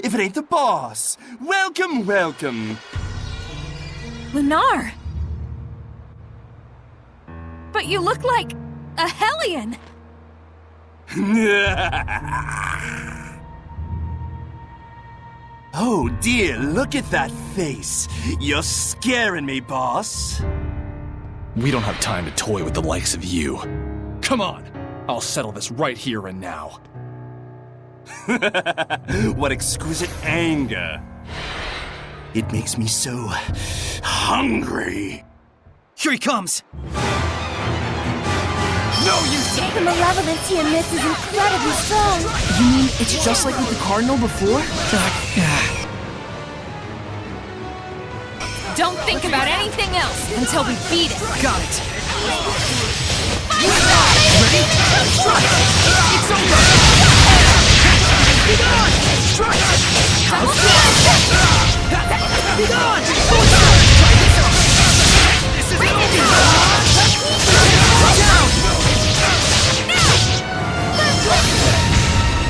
if it ain't the boss. Welcome, welcome. Lunar! But you look like a Hellion! Oh dear, look at that face. You're scaring me, boss. We don't have time to toy with the likes of you. Come on, I'll settle this right here and now. What exquisite anger. It makes me so hungry. Here he comes! No, you The malevolence he emits is incredibly strong. You mean it's just like with the Cardinal before? Don't think about anything else until we beat it! Got it! Ready? Strike! It's over! Be gone! Strike! Be gone! This is over! Down!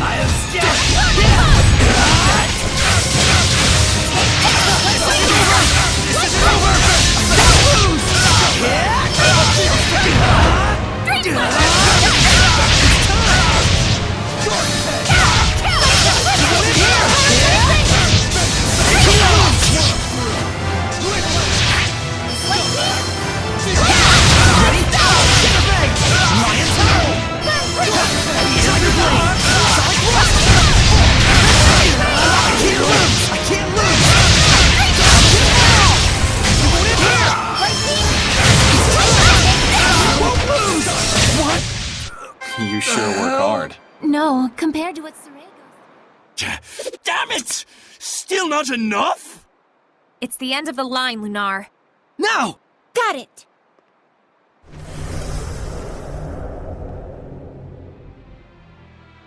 I am scared! This is over! Don't lose! You sure work hard. No, compared to what Serego's... Damn it! Still not enough? It's the end of the line, Lunar. Now! Got it!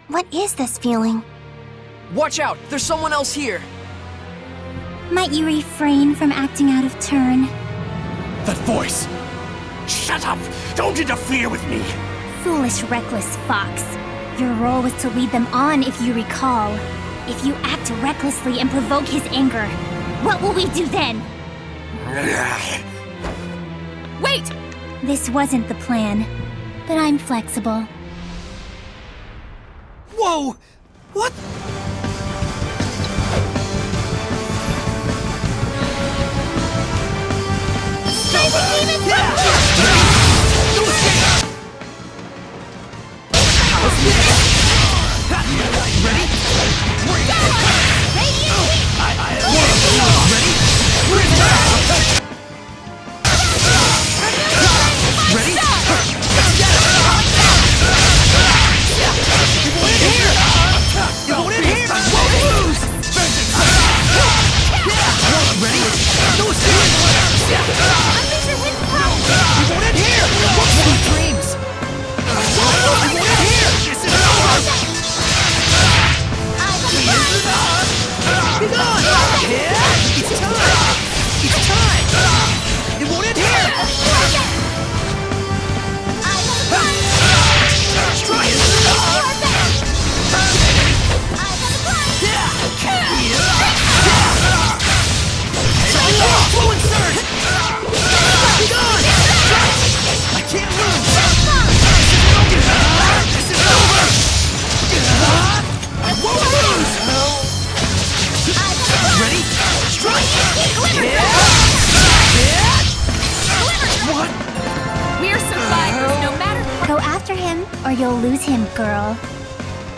What is this feeling? Watch out! There's someone else here! Might you refrain from acting out of turn? That voice! Shut up! Don't interfere with me! Foolish, reckless fox. Your role was to lead them on, if you recall. If you act recklessly and provoke his anger, what will we do then? Wait! This wasn't the plan, but I'm flexible. Whoa! What? Or you'll lose him, girl.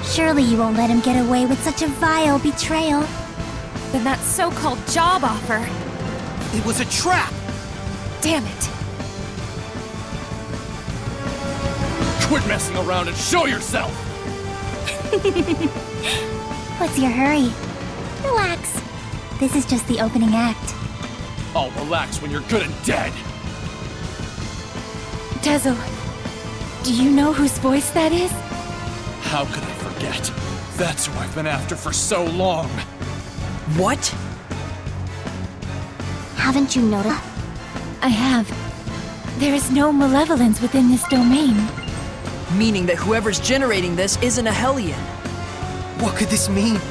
Surely you won't let him get away with such a vile betrayal. Then that so-called job offer. It was a trap! Damn it. Quit messing around and show yourself! What's your hurry? Relax. This is just the opening act. I'll relax when you're good and dead! Tezo, do you know whose voice that is? How could I forget? That's who I've been after for so long! What? Haven't you noticed? I have. There is no malevolence within this domain. Meaning that whoever's generating this isn't a Hellion. What could this mean?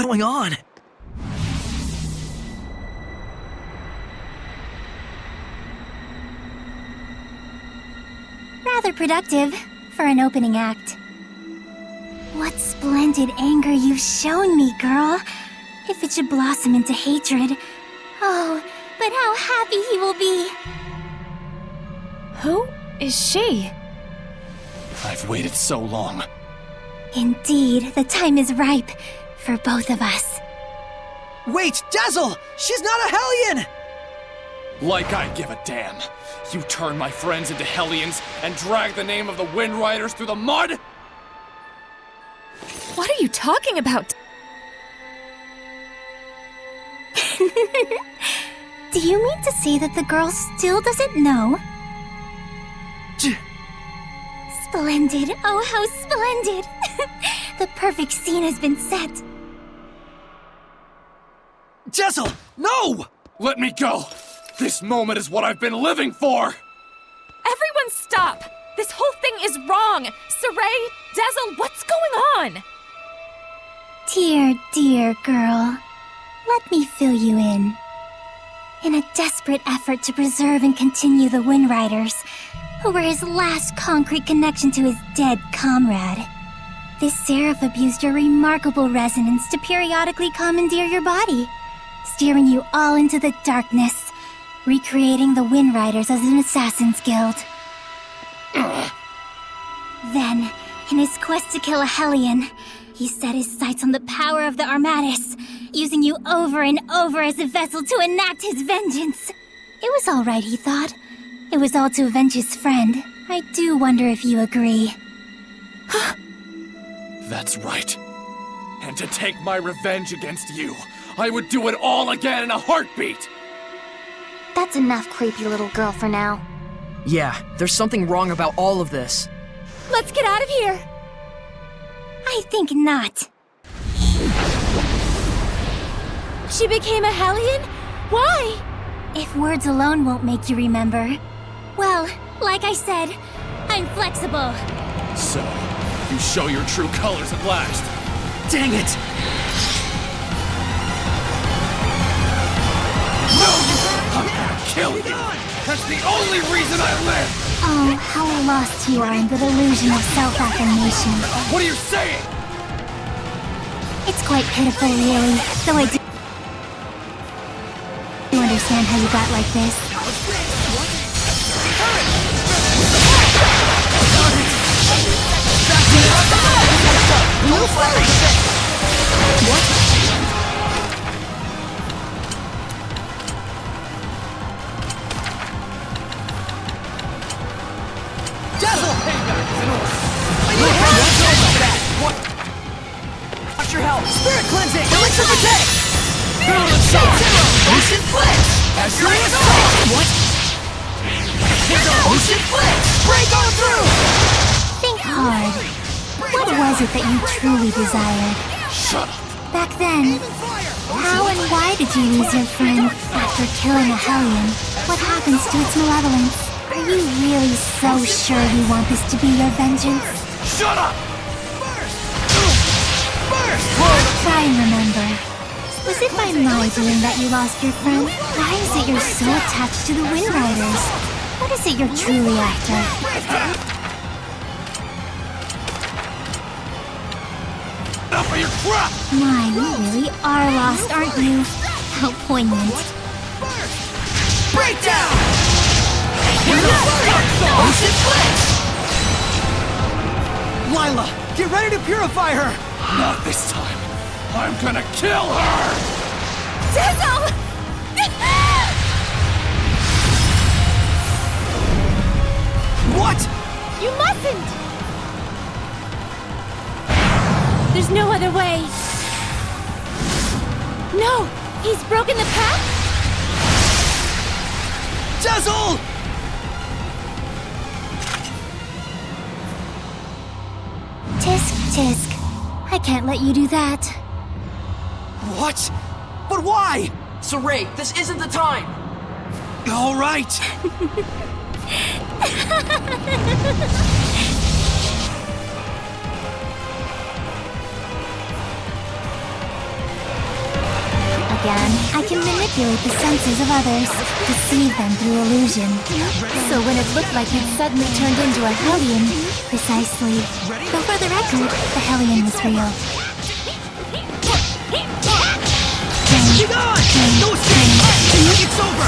going on? Rather productive for an opening act. What splendid anger you've shown me, girl. If it should blossom into hatred. Oh, but how happy he will be. Who is she? I've waited so long. Indeed, the time is ripe for both of us. Wait, Dazzle! She's not a Hellion! Like I give a damn. You turn my friends into Hellions and drag the name of the Wind Riders through the mud? What are you talking about? Do you mean to say that the girl still doesn't know? Splendid! Oh, how splendid! The perfect scene has been set. Dazzle, no! Let me go! This moment is what I've been living for! Everyone stop! This whole thing is wrong! Saray, Dazzle, what's going on? Dear, dear girl. Let me fill you in. In a desperate effort to preserve and continue the Wind Riders, who were his last concrete connection to his dead comrade, this seraph abused your remarkable resonance to periodically commandeer your body, steering you all into the darkness, recreating the Wind Riders as an assassin's guild. Then, in his quest to kill a Hellion, he set his sights on the power of the Armatis, using you over and over as a vessel to enact his vengeance. It was all right, he thought. It was all to avenge his friend. I do wonder if you agree. That's right. And to take my revenge against you, I would do it all again in a heartbeat! That's enough, creepy little girl, for now. Yeah, there's something wrong about all of this. Let's get out of here! I think not. She became a Hellion? Why? If words alone won't make you remember, well, like I said, I'm flexible. So, you show your true colors at last. Dang it! No, I'm gonna kill you! That's the only reason I live! Oh, how lost you are in the delusion of self-affirmation. What are you saying? It's quite pitiful, really, though I do understand how you got like this. Watch your health! Spirit cleansing! Elixir protect! Ocean flex! As your assault! What? Ocean flex! Break on through! Think hard. What was it that you truly desired? Shut up! Back then, how and why did you lose your friend after killing a Hellion? What happens to its malevolence? Are you really so sure you want this to be your vengeance? Shut up! Try and remember. Was it by my doing that you lost your friend? Why is it you're so attached to the Wind Riders? What is it you're truly after? Enough of your crap! My, you really are lost, aren't you? How poignant. Breakdown! Ocean flex! Lila, get ready to purify her! Not this time. I'm gonna kill her! Dazzle! What? You mustn't! There's no other way. No! He's broken the path? Dazzle! Tisk, tisk. I can't let you do that. What? But why? Saray, this isn't the time! All right. began, I can manipulate the senses of others, deceive them through illusion. So when it looked like you'd suddenly turned into a Hellion, precisely. Though for the record, the Hellion was real. Keep on! No escape! It's over!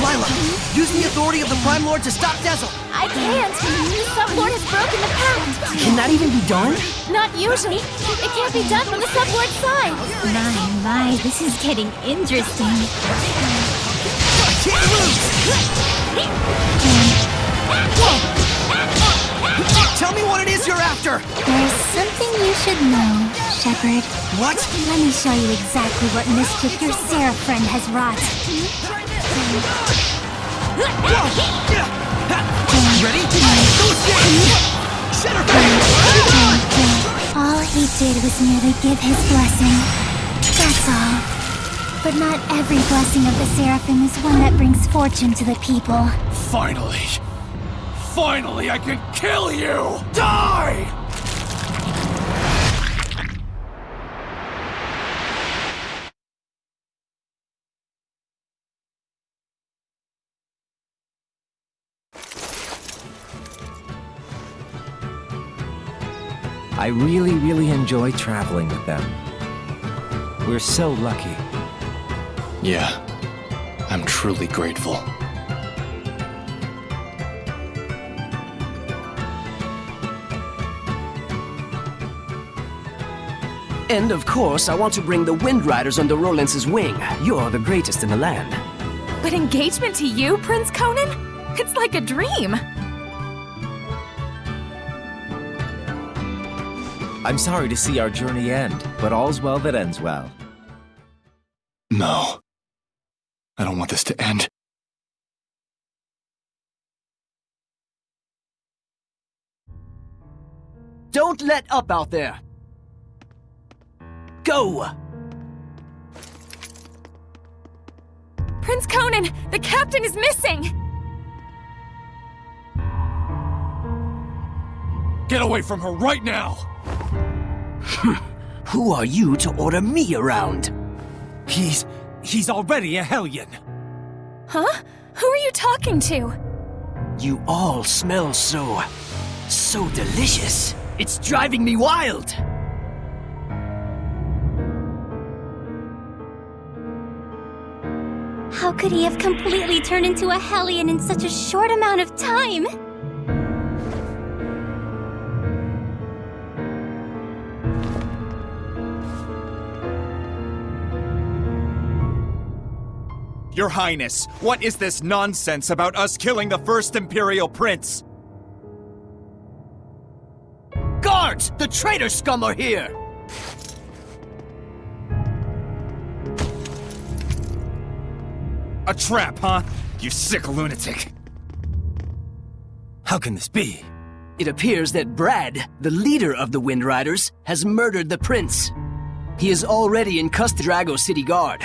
Lila, use the authority of the Prime Lord to stop Dazzle! I can't! The Sublord has broken the pact! Can that even be done? Not usually. It can't be done from the Sublord's side! My, this is getting interesting. I can't lose! Tell me what it is you're after! There's something you should know, Shepard. What? Let me show you exactly what mischief your Seraph friend has wrought. Ready? No escape! Shatterfang! All he did was merely give his blessing. That's all. But not every blessing of the Seraphim is one that brings fortune to the people. Finally! Finally, I can kill you! Die! I really enjoy traveling with them. We're so lucky. Yeah, I'm truly grateful. And of course, I want to bring the Wind Riders under Rolance's wing. You're the greatest in the land. But engagement to you, Prince Conan? It's like a dream! I'm sorry to see our journey end, but all's well that ends well. No. I don't want this to end. Don't let up out there! Go! Prince Conan, the captain is missing! Get away from her right now! Who are you to order me around? He's already a Hellion. Huh? Who are you talking to? You all smell so delicious. It's driving me wild. How could he have completely turned into a Hellion in such a short amount of time? Your Highness, what is this nonsense about us killing the first Imperial Prince? Guards! The traitor scum are here! A trap, huh? You sick lunatic. How can this be? It appears that Brad, the leader of the Wind Riders, has murdered the prince. He is already in custody of Drago City Guard.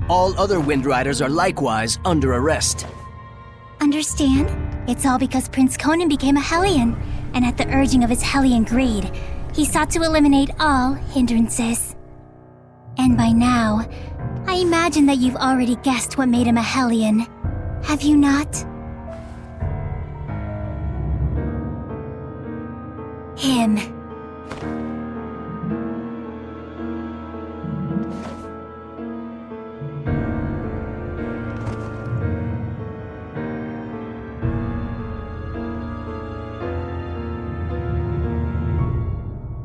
All other Wind Riders are likewise under arrest. Understand? It's all because Prince Conan became a Hellion, and at the urging of his Hellion greed, he sought to eliminate all hindrances. And by now, I imagine that you've already guessed what made him a Hellion. Have you not? Him.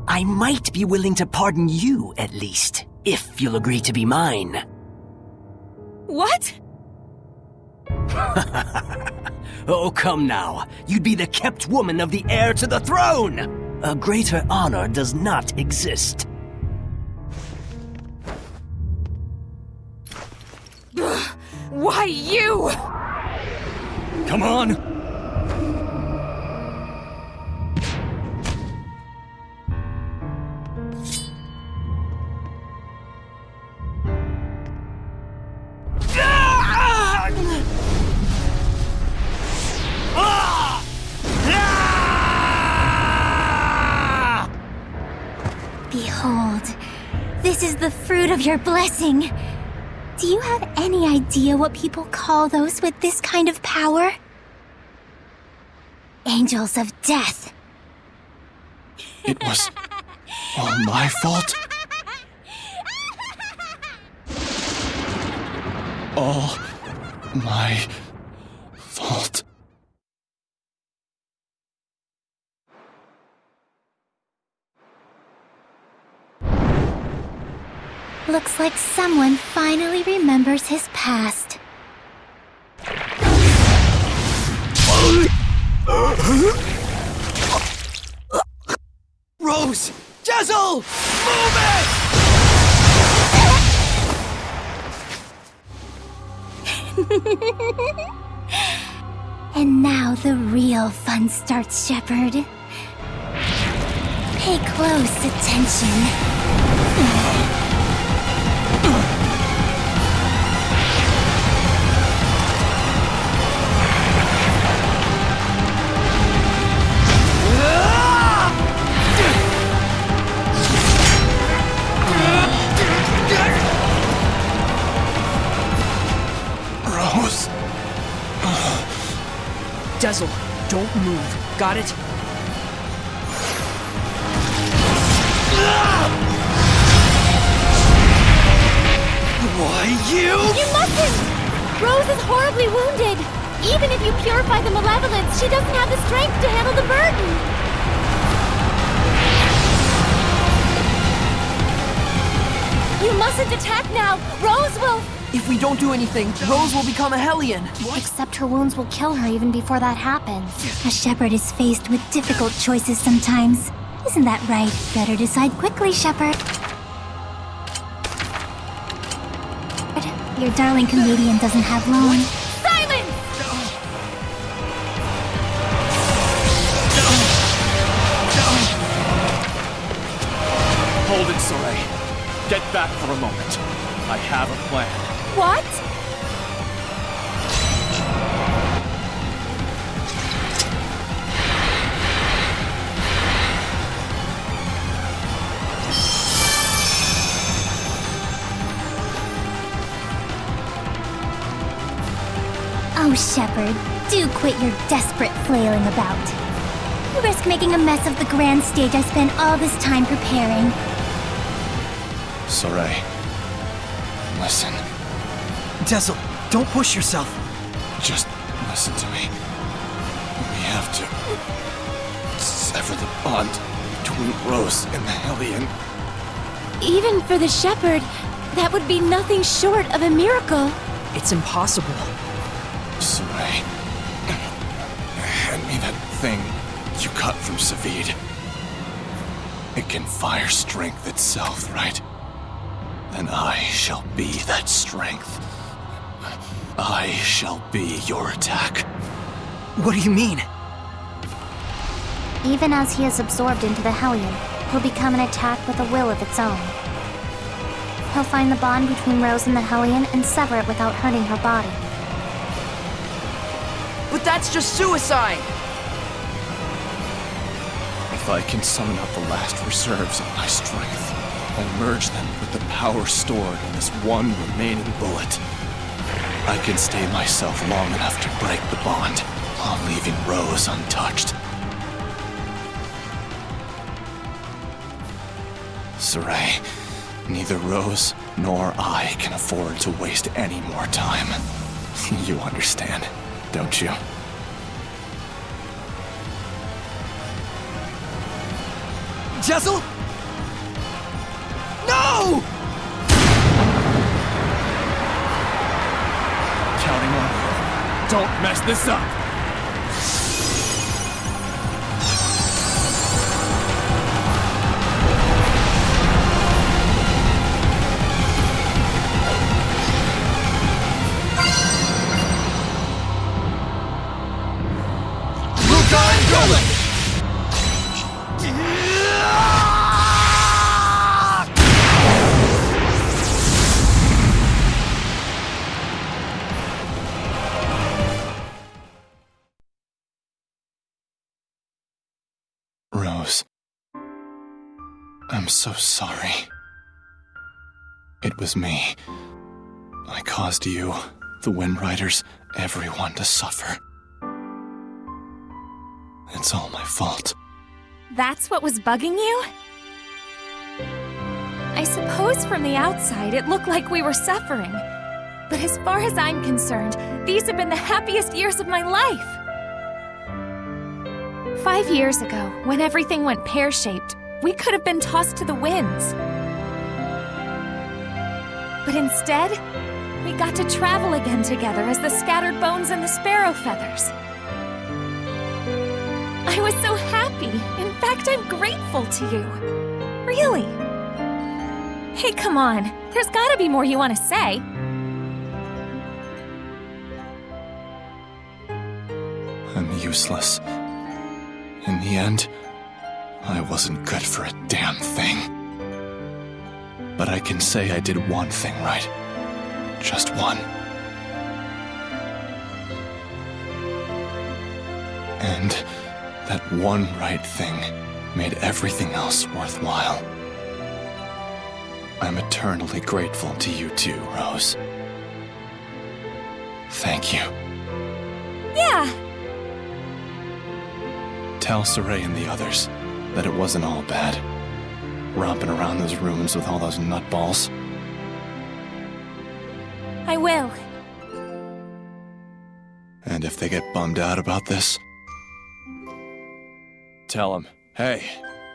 I might be willing to pardon you, at least, if you'll agree to be mine. What? Oh, come now. You'd be the kept woman of the heir to the throne! A greater honor does not exist. Why you? Come on! Behold, this is the fruit of your blessing. Do you have any idea what people call those with this kind of power? Angels of death. It was all my fault? All my fault. Looks like someone finally remembers his past. Rose! Jezel! Move it! And now the real fun starts, Shepard. Pay close attention. Rose? Dezel, don't move. Got it? Why, you? You mustn't! Rose is horribly wounded. Even if you purify the malevolence, she doesn't have the strength to handle the burden. You mustn't attack now. Rose will... If we don't do anything, Rose will become a Hellion. Except her wounds will kill her even before that happens. A shepherd is faced with difficult choices sometimes. Isn't that right? Better decide quickly, Shepard. Your darling comedian doesn't have long. Silence! Hold it, Soleil. Get back for a moment. I have a plan. What? Oh, Shepard, do quit your desperate flailing about. You risk making a mess of the grand stage I spent all this time preparing. Soleil, listen. Jezel, don't push yourself. Just listen to me. We have to sever the bond between Rose and the Hellion. Even for the shepherd, that would be nothing short of a miracle. It's impossible. Soleil, hand me that thing you cut from Savid. It can fire strength itself, right? Then I shall be that strength. I shall be your attack. What do you mean? Even as he is absorbed into the Hellion, he'll become an attack with a will of its own. He'll find the bond between Rose and the Hellion and sever it without hurting her body. But that's just suicide! If I can summon up the last reserves of my strength, and merge them with the power stored in this one remaining bullet, I can stay myself long enough to break the bond, while leaving Rose untouched. Saray, neither Rose nor I can afford to waste any more time. You understand, don't you? Jezel? No! Counting on you. Don't mess this up! Rose, I'm so sorry. It was me. I caused you, the Wind Riders, everyone to suffer. It's all my fault. That's what was bugging you? I suppose from the outside it looked like we were suffering. But as far as I'm concerned, these have been the happiest years of my life. 5 years ago, when everything went pear-shaped, we could have been tossed to the winds. But instead, we got to travel again together as the scattered bones and the sparrow feathers. I was so happy. In fact, I'm grateful to you. Really. Hey, come on. There's gotta be more you want to say. I'm useless. In the end, I wasn't good for a damn thing. But I can say I did one thing right. Just one. And that one right thing made everything else worthwhile. I'm eternally grateful to you too, Rose. Thank you. Yeah. Tell Saray and the others that it wasn't all bad. Romping around those ruins with all those nutballs. I will. And if they get bummed out about this, tell them, hey,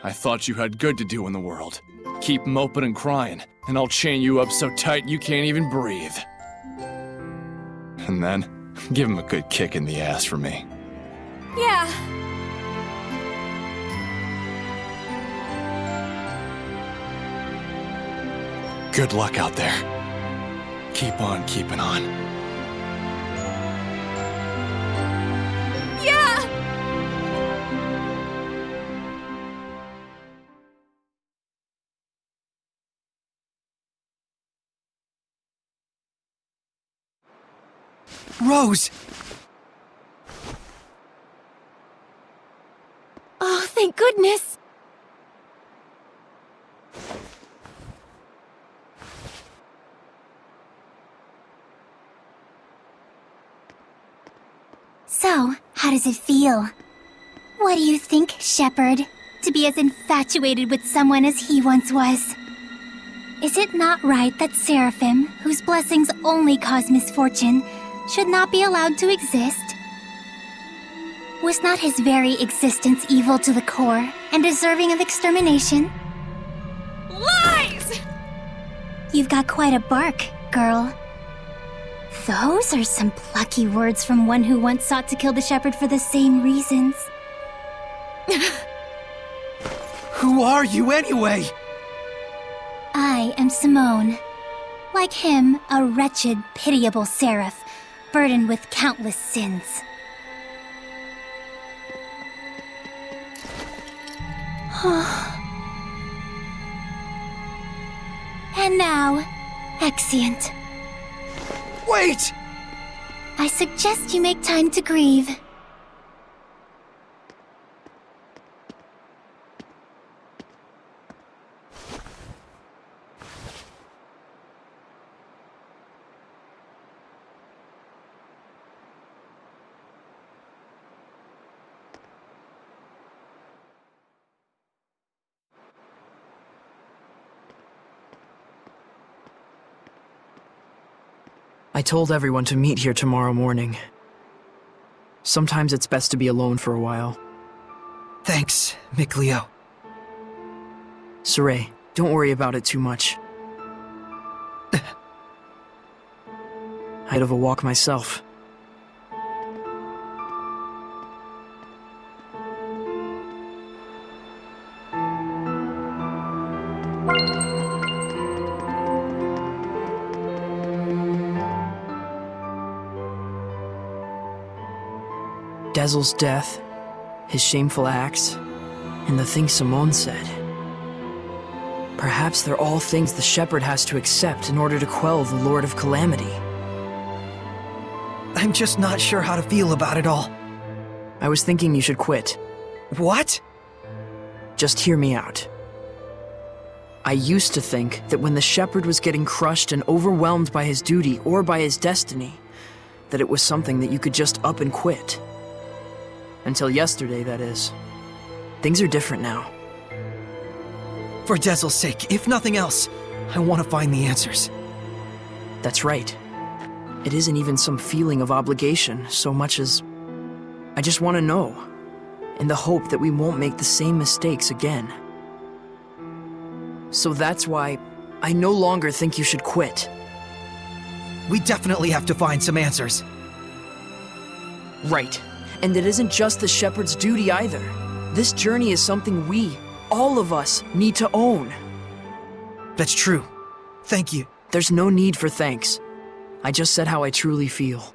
I thought you had good to do in the world. Keep moping and crying, and I'll chain you up so tight you can't even breathe. And then, give them a good kick in the ass for me. Yeah. Good luck out there. Keep on keeping on. Yeah! Rose! Oh, thank goodness! So, how does it feel? What do you think, Shepherd? To be as infatuated with someone as he once was? Is it not right that Seraphim, whose blessings only cause misfortune, should not be allowed to exist? Was not his very existence evil to the core and deserving of extermination? Lies! You've got quite a bark, girl. Those are some plucky words from one who once sought to kill the shepherd for the same reasons. Who are you anyway? I am Simone. Like him, a wretched, pitiable seraph, burdened with countless sins. And now, Exeunt. Wait! I suggest you make time to grieve. I told everyone to meet here tomorrow morning. Sometimes it's best to be alone for a while. Thanks, Mikleo. Saray, don't worry about it too much. I'd have a walk myself. Dezel's death, his shameful acts, and the things Simone said. Perhaps they're all things the shepherd has to accept in order to quell the Lord of Calamity. I'm just not sure how to feel about it all. I was thinking you should quit. What? Just hear me out. I used to think that when the shepherd was getting crushed and overwhelmed by his duty or by his destiny, that it was something that you could just up and quit. Until yesterday, that is. Things are different now. For Dezel's sake, if nothing else, I want to find the answers. That's right. It isn't even some feeling of obligation so much as I just want to know, in the hope that we won't make the same mistakes again. So that's why I no longer think you should quit. We definitely have to find some answers. Right. And it isn't just the shepherd's duty either. This journey is something we, all of us, need to own. That's true. Thank you. There's no need for thanks. I just said how I truly feel.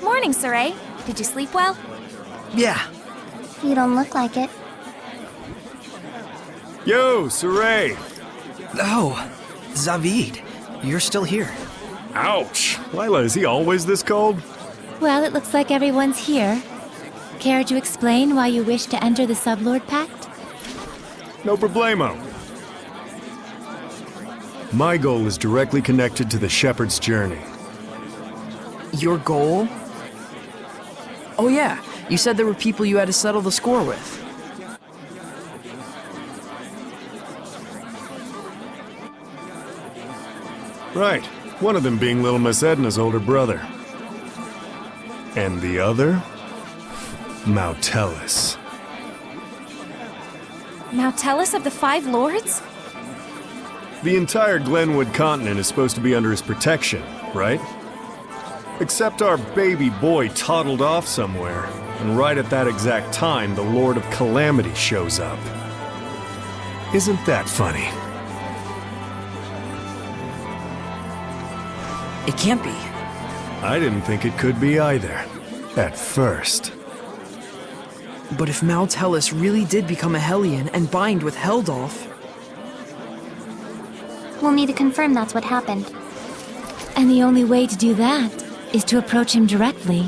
Morning, Saray. Did you sleep well? Yeah. You don't look like it. Yo, Saray! Oh, Zavid, you're still here. Ouch! Lila, is he always this cold? Well, it looks like everyone's here. Care to explain why you wish to enter the Sublord Pact? No problemo. My goal is directly connected to the Shepherd's journey. Your goal? Oh yeah, you said there were people you had to settle the score with. Right. One of them being little Miss Edna's older brother. And the other? Mautellus. Mautellus of the Five Lords? The entire Glenwood continent is supposed to be under his protection, right? Except our baby boy toddled off somewhere, and right at that exact time, the Lord of Calamity shows up. Isn't that funny? It can't be. I didn't think it could be either. At first. But if Mautellus really did become a Hellion and bind with Heldolf... We'll need to confirm that's what happened. And the only way to do that is to approach him directly.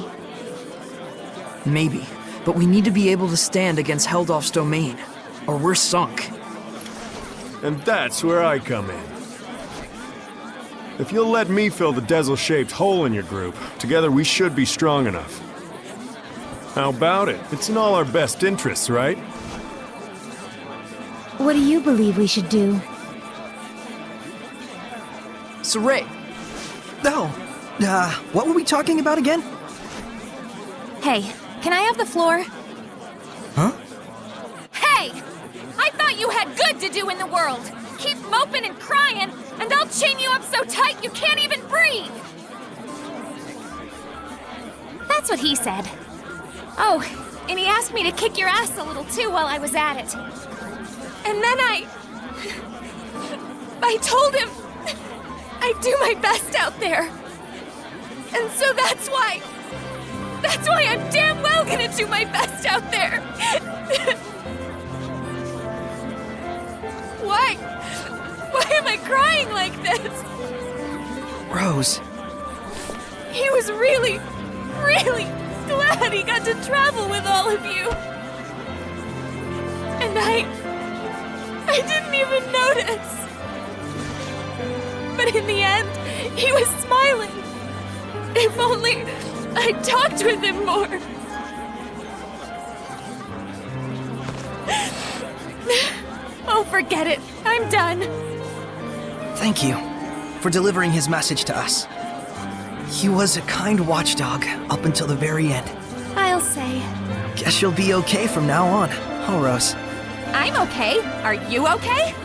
Maybe, but we need to be able to stand against Heldolf's domain, or we're sunk. And that's where I come in. If you'll let me fill the Dezel-shaped hole in your group, together we should be strong enough. How about it? It's in all our best interests, right? What do you believe we should do? Saray! No. What were we talking about again? Hey, can I have the floor? Huh? Hey! I thought you had good to do in the world! Keep moping and crying, and I'll chain you up so tight you can't even breathe! That's what he said. Oh, and he asked me to kick your ass a little too while I was at it. And then I told him I'd do my best out there. And so that's why I'm damn well gonna do my best out there. Why am I crying like this? Rose. He was really, really glad he got to travel with all of you. And I didn't even notice. But in the end, he was smiling. If only I talked with him more. Oh, forget it. I'm done. Thank you for delivering his message to us. He was a kind watchdog up until the very end. I'll say. Guess you'll be okay from now on, huh, Rose? I'm okay. Are you okay?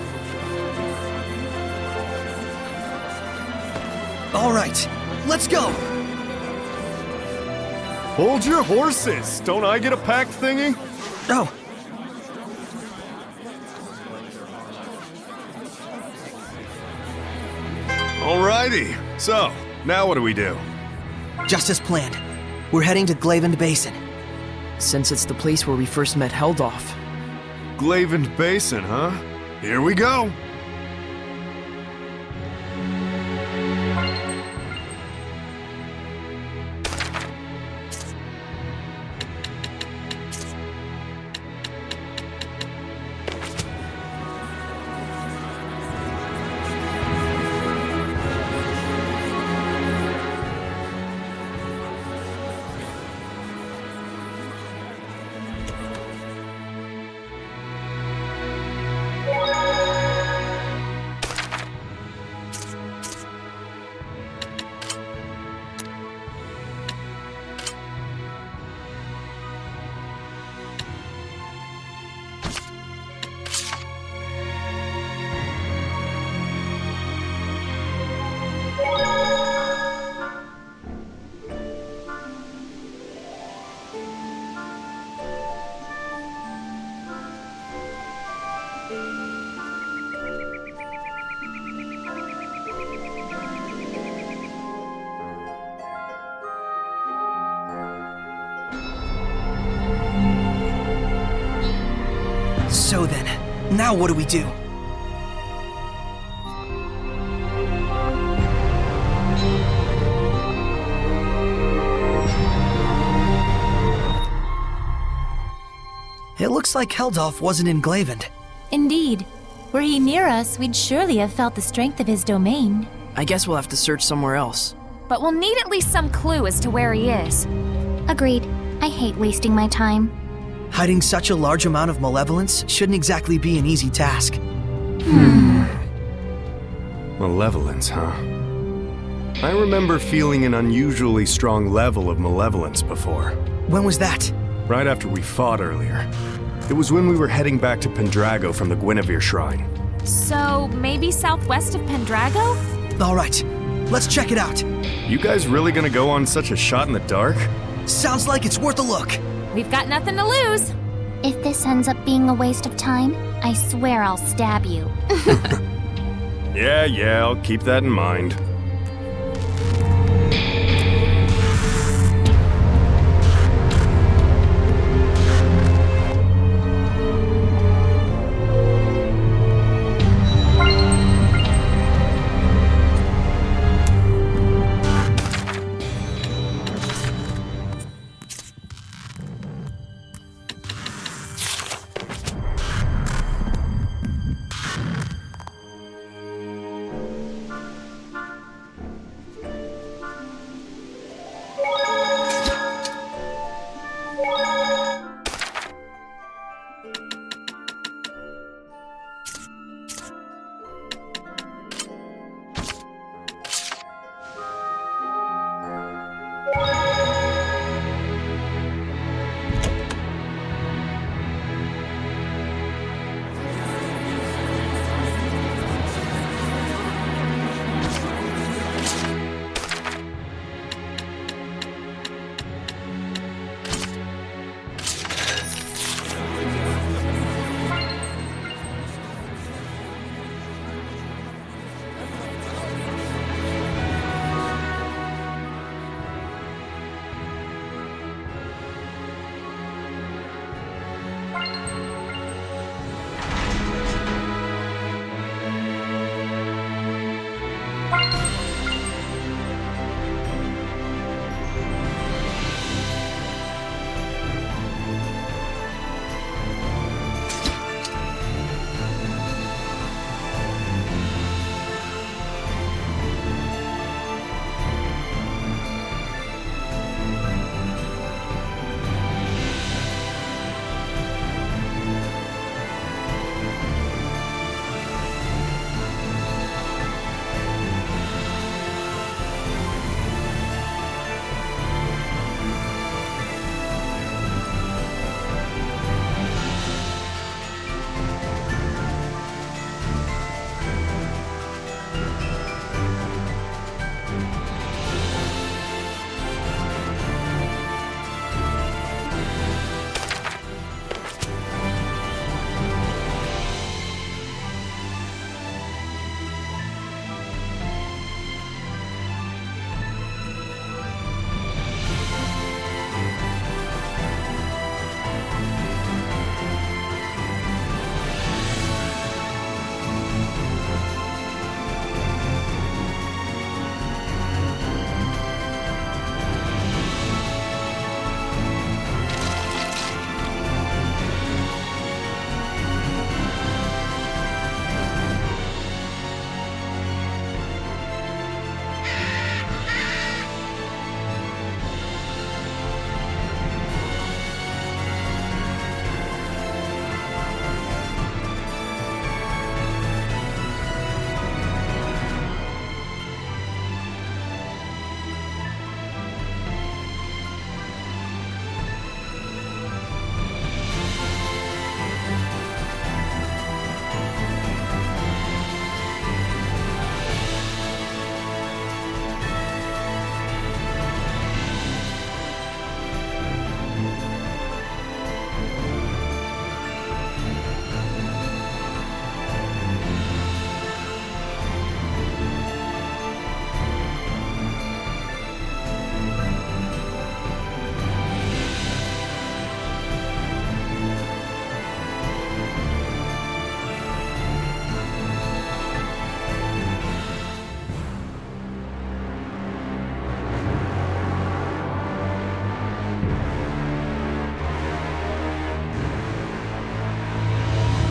All right, let's go! Hold your horses! Don't I get a pack thingy? Oh, Alrighty. So, now what do we do? just as planned. We're heading to Glavend Basin. Since it's the place where we first met Heldoff. Glavend Basin, huh? Here we go! So then, now what do we do? It looks like Heldoff wasn't in Glavend. Indeed. Were he near us, we'd surely have felt the strength of his domain. I guess we'll have to search somewhere else. But we'll need at least some clue as to where he is. Agreed. I hate wasting my time. Hiding such a large amount of malevolence shouldn't exactly be an easy task. Malevolence, huh? I remember feeling an unusually strong level of malevolence before. When was that? Right after we fought earlier. It was when we were heading back to Pendrago from the Guinevere Shrine. So, maybe southwest of Pendrago? All right, let's check it out. You guys really gonna go on such a shot in the dark? Sounds like it's worth a look. We've got nothing to lose. If this ends up being a waste of time, I swear I'll stab you. Yeah, I'll keep that in mind.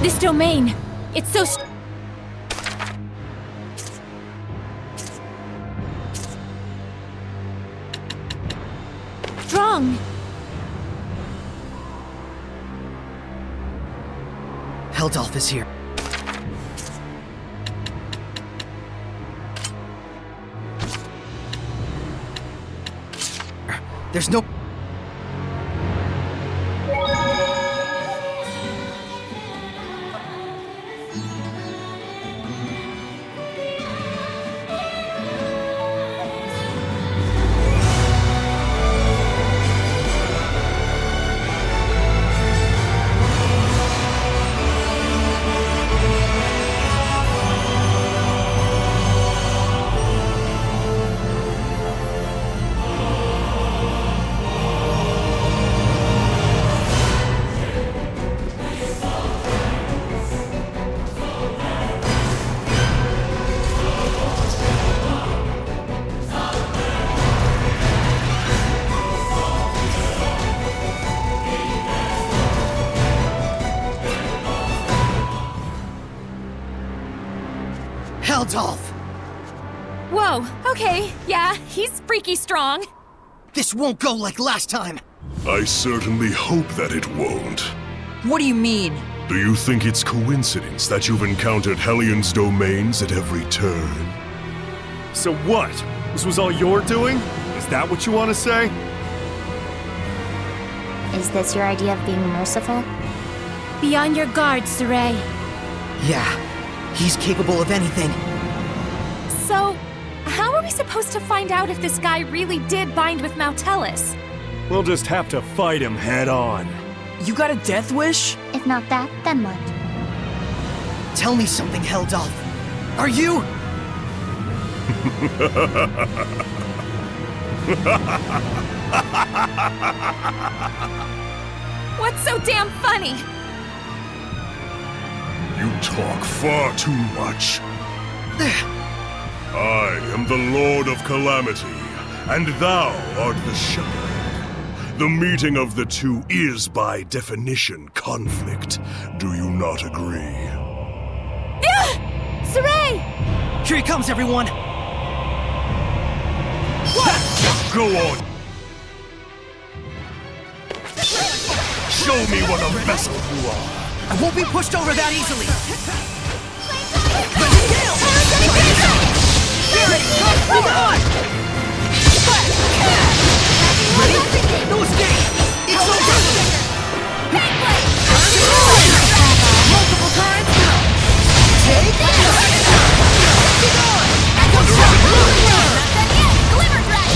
This domain, it's so strong. Heldolf is here. There's no... Heldolf! Whoa, okay, yeah, he's freaky strong. This won't go like last time! I certainly hope that it won't. What do you mean? Do you think it's coincidence that you've encountered Hellion's domains at every turn? So what? This was all your doing? Is that what you want to say? Is this your idea of being merciful? Be on your guard, Saray. Yeah, he's capable of anything. So, how are we supposed to find out if this guy really did bind with Mautelis? We'll just have to fight him head on. You got a death wish? If not that, then what? Tell me something, Heldolf. Are you... What's so damn funny? You talk far too much. I am the Lord of Calamity, and thou art the Shepherd. The meeting of the two is, by definition, conflict. Do you not agree? Saray! Here he comes, everyone! Go on! Show me what a vessel you are! I won't be pushed over that easily! Ready? No escape! It's over! Multiple currents! Take this! Get on!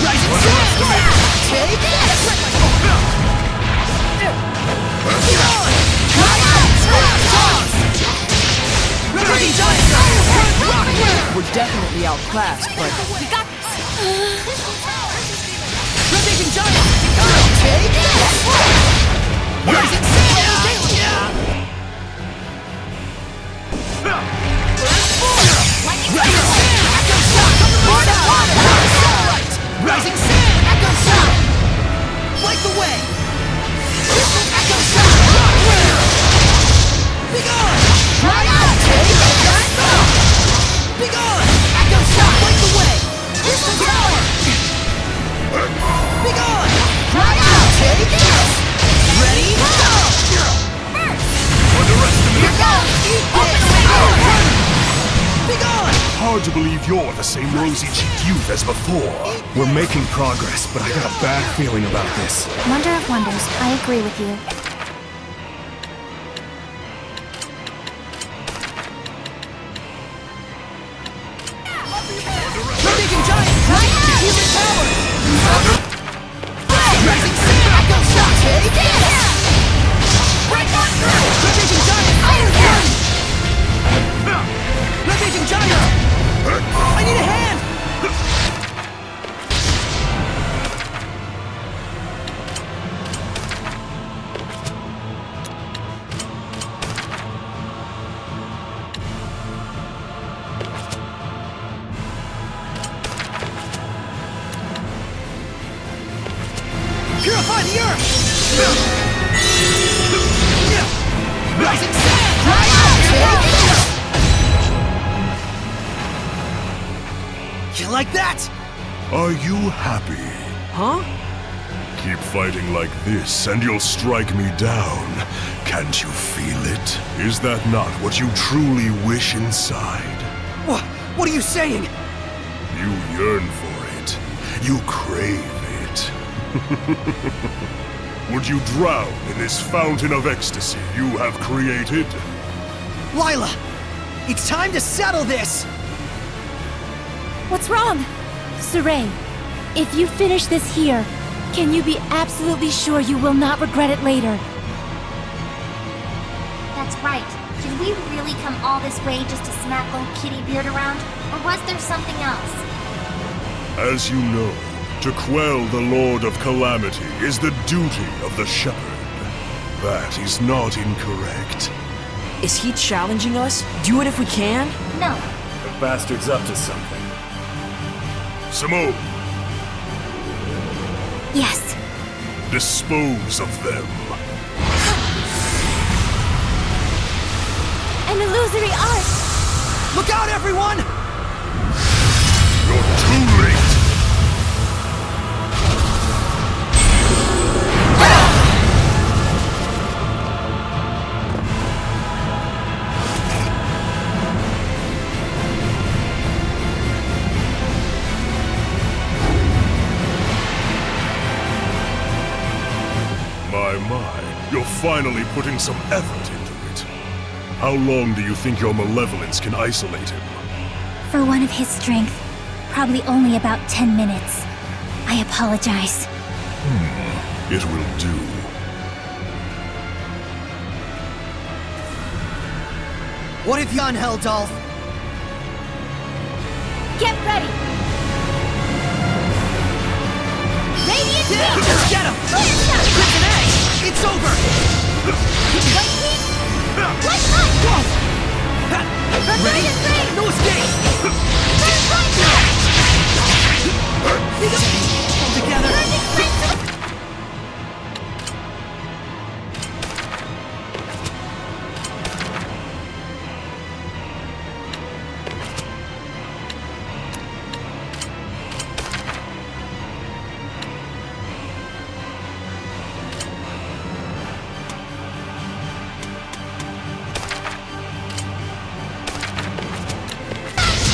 Rising sun! Take this! Get on! Rising giant! We're definitely outclassed, but We got this! Rising giant! Take this! Rising sun! Rising sand! Echo shot! Light the way! Echo shot! Be gone! Try out! Take it! Be gone! Echo shot! Light the way! Crystal tower! Be gone! Try out! Take it! Ready? Go! Underestimate! Eat this! Be gone! Hard to believe you're the same rosy-cheeked youth as before. We're making progress, but I got a bad feeling about this. Wonder of wonders, I agree with you. Raging giant! Human power! Rising sand! Echo shot! Take this! Break on through! Raging giant! Iron gun! Raging giant! I need a hand! Purify the earth! Like that! Are you happy? Huh? Keep fighting like this and you'll strike me down. Can't you feel it? Is that not what you truly wish inside? What are you saying? You yearn for it. You crave it. Would you drown in this fountain of ecstasy you have created? Lila! It's time to settle this! What's wrong? Saray, if you finish this here, can you be absolutely sure you will not regret it later? That's right. Did we really come all this way just to smack old Kitty Beard around? Or was there something else? As you know, to quell the Lord of Calamity is the duty of the Shepherd. That is not incorrect. Is he challenging us? Do it if we can? No. The bastard's up to something. Simone, Yes. dispose of them. An illusory art! Look out, everyone! You're too late. My, you're finally putting some effort into it. How long do you think your malevolence can isolate him? For one of his strength, probably only about 10 minutes. I apologize. It will do. What have you done, Heldolf? Get ready! Radiant Beam! Just get him! Crimson Edge! It's over! White Beam! White Punch! Ready? No escape! All together!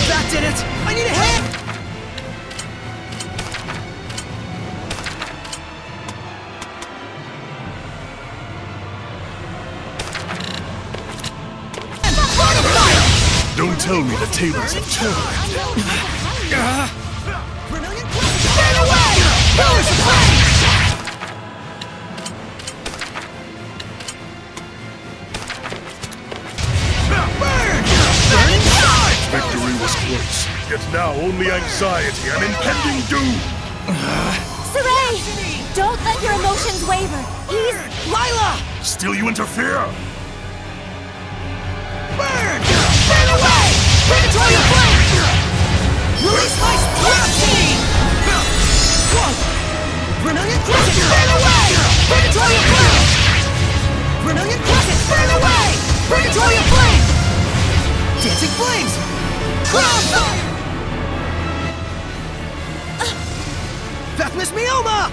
That did it! I need a hand! Don't tell me the tables have turned. Get away! Pillars of flame! Burn! Burning charge! Victory was close, yet now only anxiety and impending doom. Saray! Don't let your emotions waver. He's... Lila! Still you interfere? Burn! Burn away! Purgatory of flame! Release my splash chain! Vermilion Crescent! Burn away! Purgatory of flame! Vermilion Crescent! Burn away! Purgatory of flame! Dancing flames! Crown fire! Vethmis Mioma!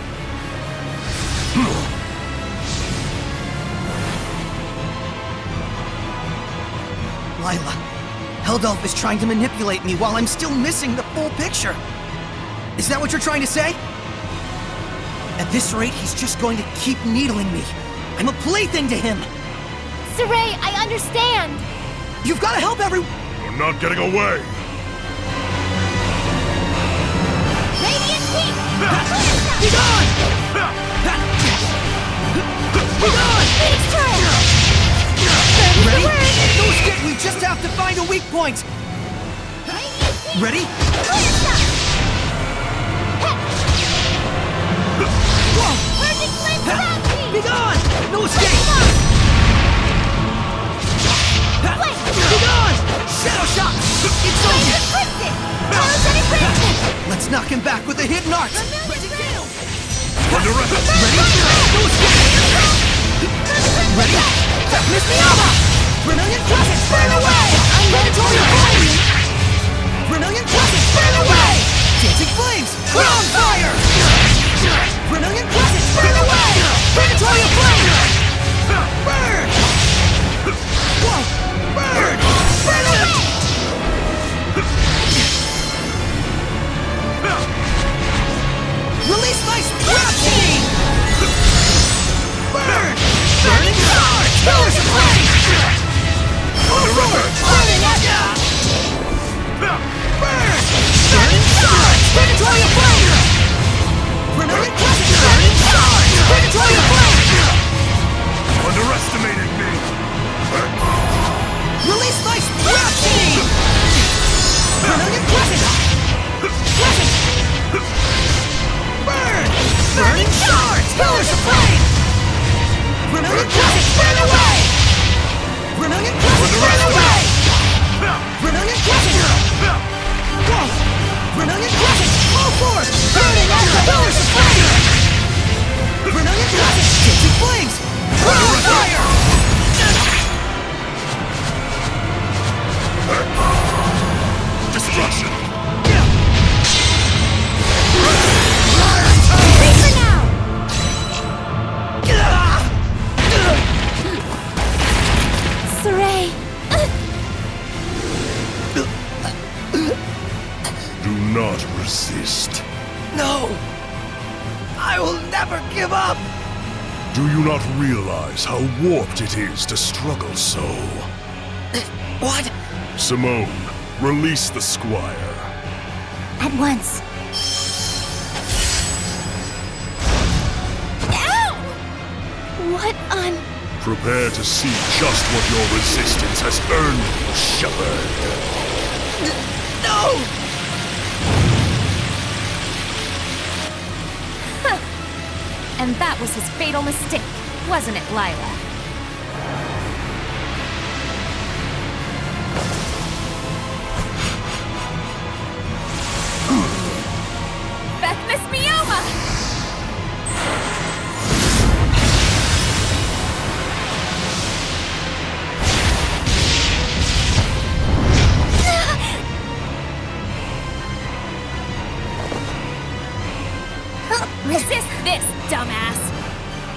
Lila, Heldolf is trying to manipulate me while I'm still missing the full picture. Is that what you're trying to say? At this rate, he's just going to keep needling me. I'm a plaything to him. Saray, I understand. You've got to help everyone. You're not getting away. Radiant Beam! Be gone! Be gone! Phoenix Trail! Ready? No escape. We just have to find a weak point. Ready? Whoa! Perfect Flame Gravity! Be gone! No escape! Be gone! Shadow Shot! It's over! Crimson! Halogenic Radiant! Let's knock him back with a hidden art! Under arrest. Ready? No escape! Ready? Vethmis Mioma! Vermilion Crescent! Burn away! Predatory Flame! Vermilion Crescent! Burn away! destruction! Freeze for now! Saray! Do not resist. No! I will never give up! Do you not realize how warped it is to struggle so? What? Simone, release the squire. At once. Ow! What on... Prepare to see just what your resistance has earned you, Shepard. No! And that was his fatal mistake, wasn't it, Lila? Beth Miss Mioma! Resist this, dumbass!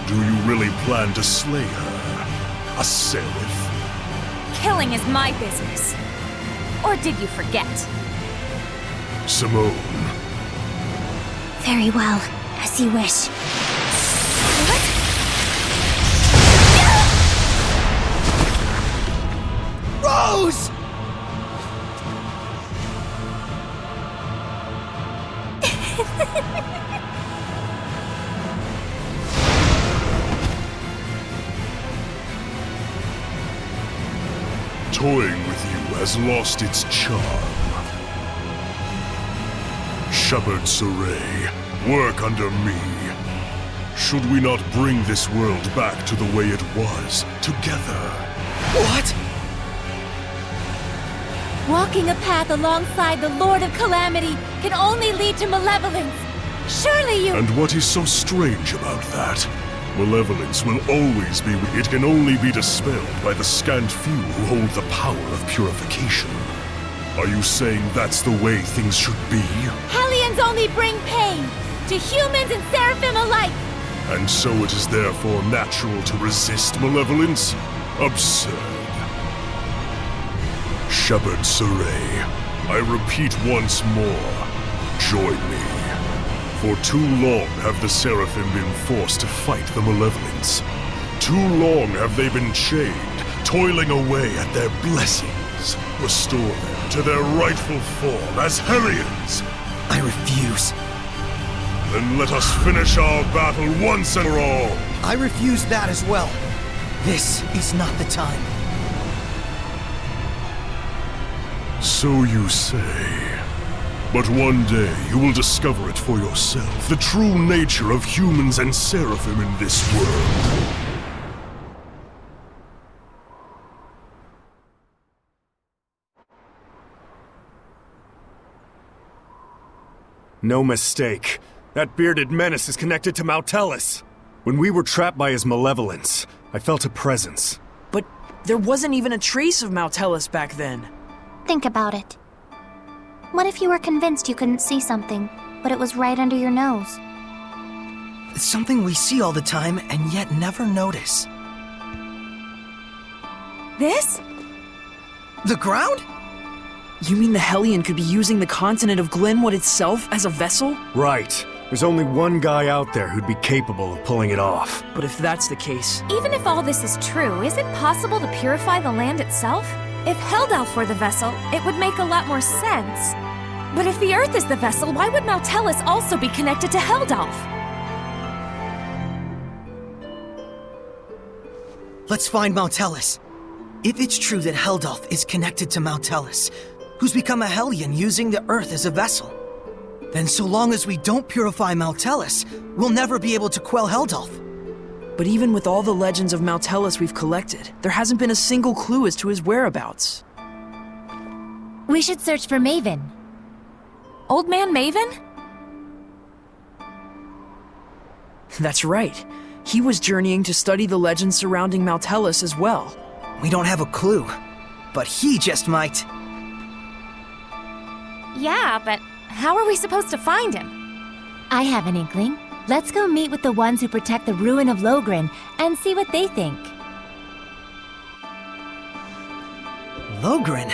Do you really plan to slay her? A seraph? Killing is my business. Or did you forget? Simone, Very well, as you wish. Rose! toying with you has lost its charm. Shepard Saray, work under me. Should we not bring this world back to the way it was, together? What? Walking a path alongside the Lord of Calamity can only lead to malevolence. Surely you— And what is so strange about that? Malevolence will always be— It can only be dispelled by the scant few who hold the power of purification. Are you saying that's the way things should be? Hellions only bring pain to humans and seraphim alike. And so it is therefore natural to resist malevolence? Absurd. Shepard Saray, I repeat once more, join me. For too long have the Seraphim been forced to fight the malevolence. Too long have they been chained, toiling away at their blessings. Restore them to their rightful form as Hellions. I refuse. Then let us finish our battle once and for all. I refuse that as well. This is not the time. So you say. But one day you will discover it for yourself, the true nature of humans and seraphim in this world. No mistake. That bearded menace is connected to Mautelis. When we were trapped by his malevolence, I felt a presence. But there wasn't even a trace of Mautelis back then. Think about it. What if you were convinced you couldn't see something, but it was right under your nose? It's something we see all the time and yet never notice. This? The ground? You mean the Hellion could be using the continent of Glenwood itself as a vessel? Right. There's only one guy out there who'd be capable of pulling it off. But if that's the case... Even if all this is true, is it possible to purify the land itself? If Heldalf were the vessel, it would make a lot more sense. But if the Earth is the vessel, why would Mautelis also be connected to Heldalf? Let's find Mautelis. If it's true that Heldalf is connected to Mautelis, who's become a Hellion using the Earth as a vessel, then so long as we don't purify Mautelis, we'll never be able to quell Heldalf. But even with all the legends of Mautelis we've collected, there hasn't been a single clue as to his whereabouts. We should search for Maven. Old Man Maven? That's right. He was journeying to study the legends surrounding Mautelis as well. We don't have a clue, but he just might. Yeah, but how are we supposed to find him? I have an inkling. Let's go meet with the ones who protect the ruin of Logren and see what they think. Logren?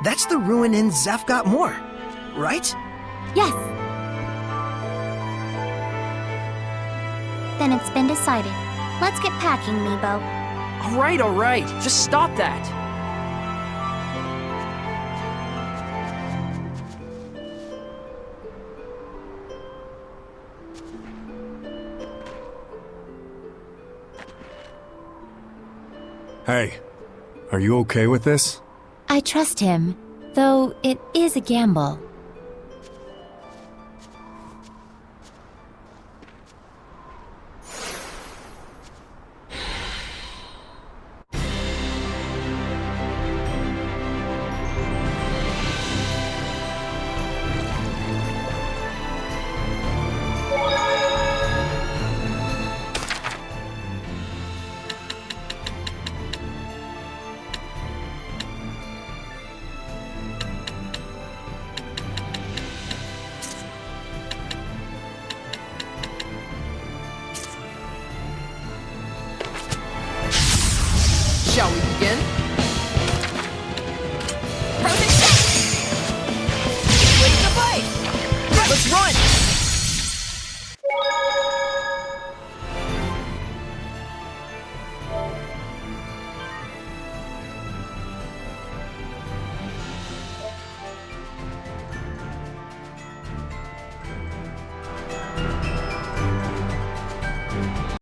That's the ruin in Zefgot Moor, right? Yes. Then it's been decided. Let's get packing, Meebo. All right. Just stop that. Hey, are you okay with this? I trust him, though it is a gamble.